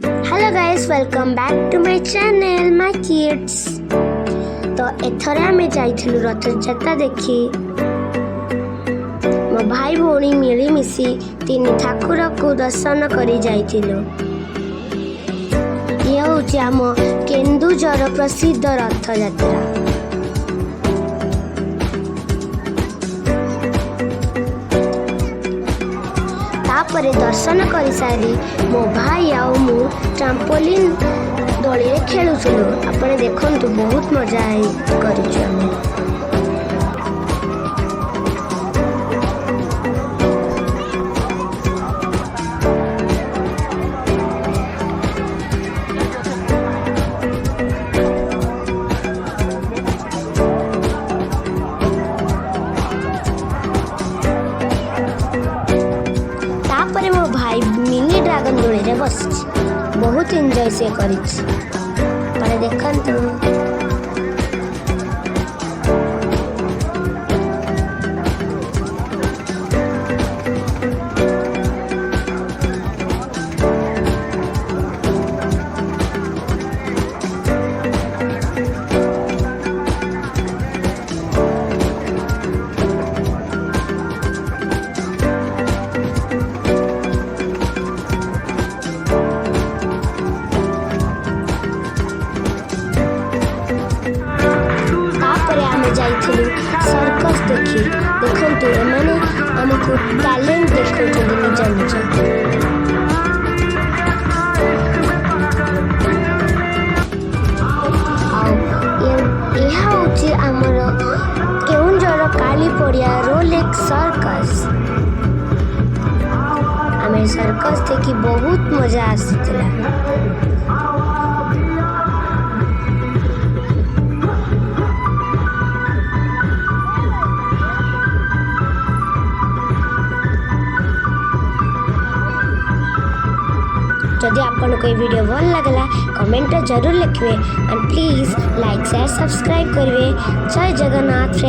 Hello guys, welcome back to my channel my kids. तो एथरे आमे जाइथिलु रथयात्रा देखि मो भाई भौणी मिली मिसी तीन ठाकुर को दर्शन करी जाइथिलु। ये होची आम केन्दुझर प्रसिद्ध रथयात्रा। तापरे दर्शन कर सारी मो भाई आउ मु ट्राम्पोलिन दड़ी रे खेलुथिलु। आपने देखंतु बहुत मजा आई करिछु आमे। तापरे मो भाई मिनी ड्रैगन दोड़ी रे बस बहुत एंजॉय से करिछि। परे देखंतु जाइथिलु सर्कस देखि। देखंतु एमाने हमको टैलेंट देखौछन्ति निज निज। यह होची हमर केउंझर काली पड़िया रोलेक्स सर्कस। आमे सर्कस देखि बहुत मजा आसितला। जदि आपको ये वीडियो भल लगला कमेंट जरूर लिखिए and please like share subscribe करिए। जय जगन्नाथ।